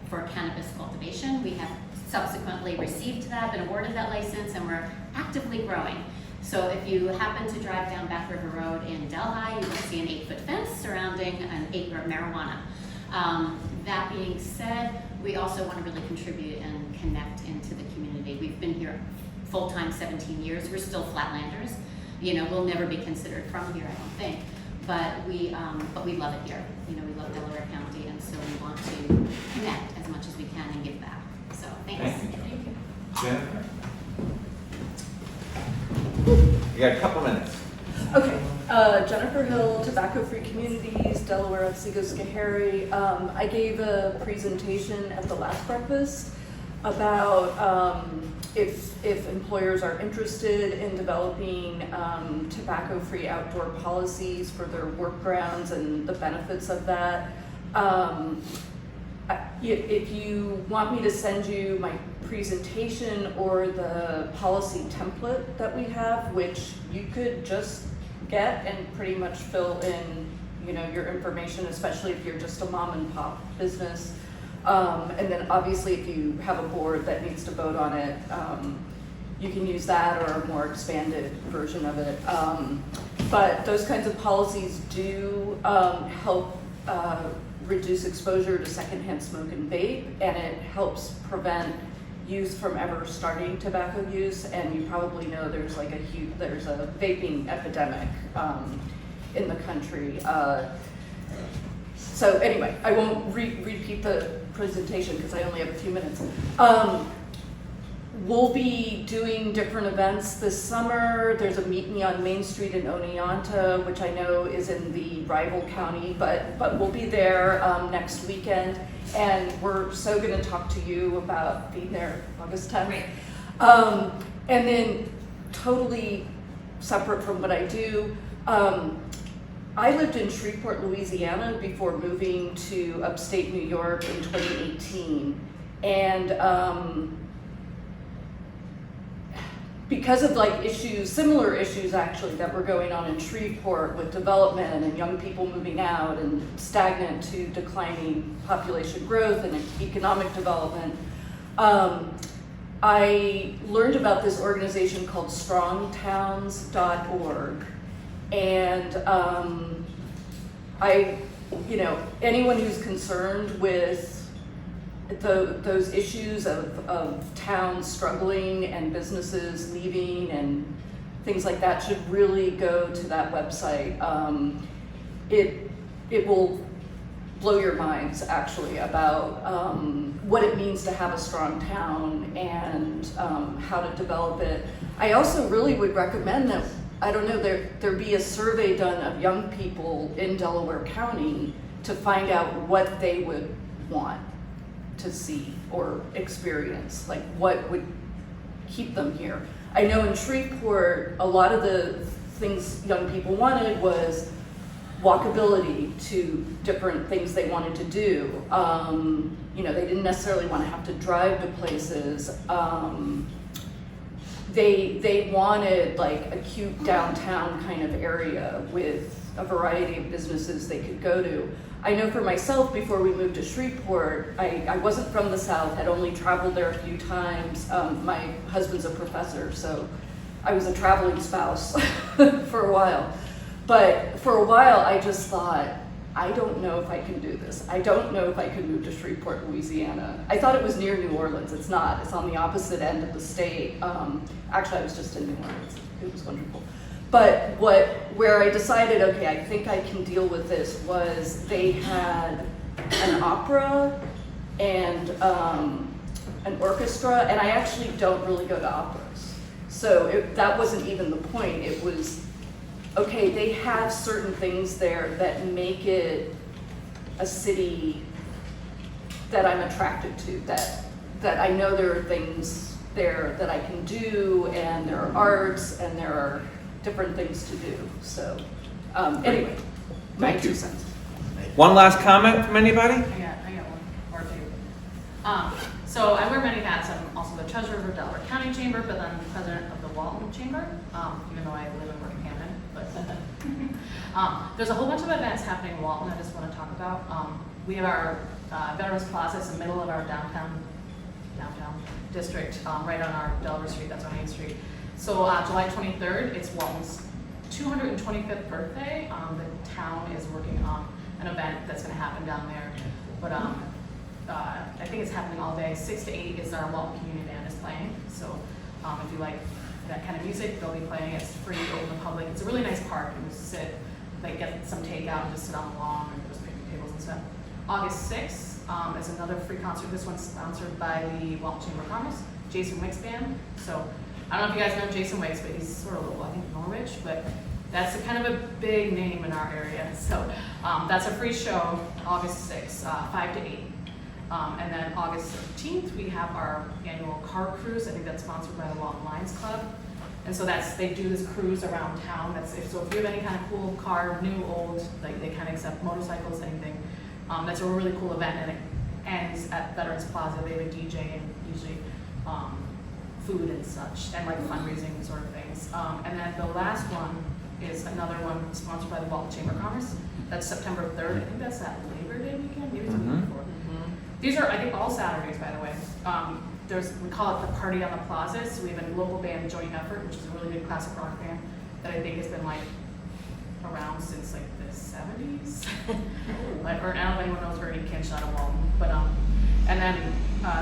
for cannabis cultivation. We have subsequently received that, been awarded that license, and we're actively growing. So if you happen to drive down Back River Road in Delhi, you will see an 8-foot fence surrounding an acre of marijuana. That being said, we also want to really contribute and connect into the community. We've been here full-time 17 years. We're still flatlanders. We'll never be considered from here, I don't think. But we love it here. We love Delaware County, and so we want to connect as much as we can and give back. So thanks. Thank you. Jennifer? You got a couple minutes. Okay, Jennifer Hill, Tobacco Free Communities, Delaware at Seago-Schoharie. I gave a presentation at the last breakfast about if employers are interested in developing tobacco-free outdoor policies for their work grounds and the benefits of that. If you want me to send you my presentation or the policy template that we have, which you could just get and pretty much fill in, your information, especially if you're just a mom and pop business. And then obviously if you have a board that needs to vote on it, you can use that or a more expanded version of it. But those kinds of policies do help reduce exposure to secondhand smoke and vape, and it helps prevent youth from ever starting tobacco use. And you probably know there's a vaping epidemic in the country. So anyway, I won't repeat the presentation because I only have a few minutes. We'll be doing different events this summer. There's a Meet Me on Main Street in Oneonta, which I know is in the rival county, but we'll be there next weekend. And we're so gonna talk to you about being there August 10th. Great. And then totally separate from what I do, I lived in Shreveport, Louisiana before moving to upstate New York in 2018. And because of similar issues actually that were going on in Shreveport with development and young people moving out and stagnant to declining population growth and economic development, I learned about this organization called strongtowns.org. And anyone who's concerned with those issues of towns struggling and businesses leaving and things like that should really go to that website. It it will blow your minds actually about what it means to have a strong town and how to develop it. I also really would recommend that, I don't know, there be a survey done of young people in Delaware County to find out what they would want to see or experience, like what would keep them here. I know in Shreveport, a lot of the things young people wanted was walkability to different things they wanted to do. You know, they didn't necessarily want to have to drive to places. They wanted like a cute downtown kind of area with a variety of businesses they could go to. I know for myself, before we moved to Shreveport, I wasn't from the South, had only traveled there a few times. My husband's a professor, so I was a traveling spouse for a while. But for a while, I just thought, I don't know if I can do this. I don't know if I can move to Shreveport, Louisiana. I thought it was near New Orleans. It's not. It's on the opposite end of the state. Actually, I was just in New Orleans. It was wonderful. But where I decided, okay, I think I can deal with this, was they had an opera and an orchestra, and I actually don't really go to operas. So that wasn't even the point. It was, okay, they have certain things there that make it a city that I'm attracted to, that I know there are things there that I can do, and there are arts, and there are different things to do. So anyway, my Thank you. 2 cents. One last comment from anybody? I got one or two. So I wear many hats. I'm also the treasurer of the Delaware County Chamber, but then the president of the Walton Chamber, even though I live and work in Hampton. But there's a whole bunch of events happening in Walton I just want to talk about. We have our Veterans Plaza. It's the middle of our downtown district, right on our Delaware Street. That's on Main Street. So July 23rd, it's Walton's 225th birthday. The town is working on an event that's going to happen down there. But I think it's happening all day. 6 to 8 is our Walton Community Band is playing. So if you like that kind of music, they'll be playing. It's free, open to the public. It's a really nice park. You can sit, like get some takeout and just sit on the lawn and there's picnic tables and stuff. August 6th is another free concert. This one's sponsored by the Walton Chamber of Commerce, Jason Wicks Band. So I don't know if you guys know Jason Wicks, but he's sort of local, I think Norwich, but that's kind of a big name in our area. So that's a free show, August 6th, 5 to 8. And then August 13th, we have our annual car cruise. I think that's sponsored by the Walton Lions Club. And so they do this cruise around town. So if you have any kind of cool car, new, old, like they kind of accept motorcycles, anything. That's a really cool event, and it ends at Veterans Plaza. They have a DJ and usually food and such, and like fundraising sort of things. And then the last one is another one sponsored by the Walton Chamber of Commerce. That's September 3rd. I think that's that Labor Day weekend. Maybe it's a week before. These are, I think, all Saturdays, by the way. We call it the Party on the Plaza. So we have a local band, Joint Effort, which is a really good classic rock band that I think has been like around since like the 70s. Or I don't know if anyone knows Ernie Kinch out of Walton, but and then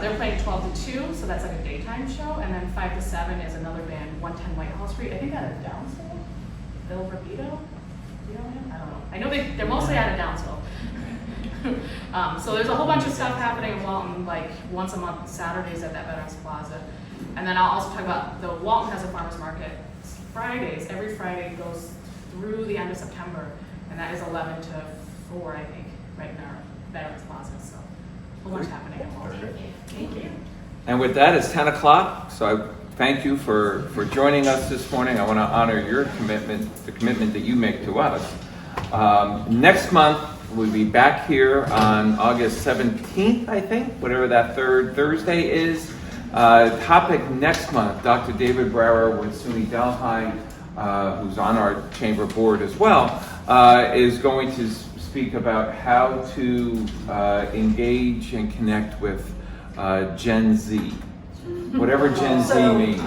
they're playing 12 to 2, so that's like a daytime show, and then 5 to 7 is another band, 110 Whitehall Street. I think out of Downsville, Bill Rapito. You know him? I don't know. I know they're mostly out of Downsville. So there's a whole bunch of stuff happening in Walton, like once a month, Saturdays at that Veterans Plaza. And then I'll also talk about the Walton has a farmer's market Fridays. Every Friday goes through the end of September, and that is 11 to 4, I think, right in our Veterans Plaza. So a whole bunch happening in Walton. Thank you. And with that, it's 10 o'clock, so I thank you for joining us this morning. I want to honor your commitment, the commitment that you make to us. Next month, we'll be back here on August 17th, I think, whatever that third Thursday is. Topic next month, Dr. David Brower with SUNY Delhi, who's on our chamber board as well, is going to speak about how to engage and connect with Gen Z, whatever Gen Z means.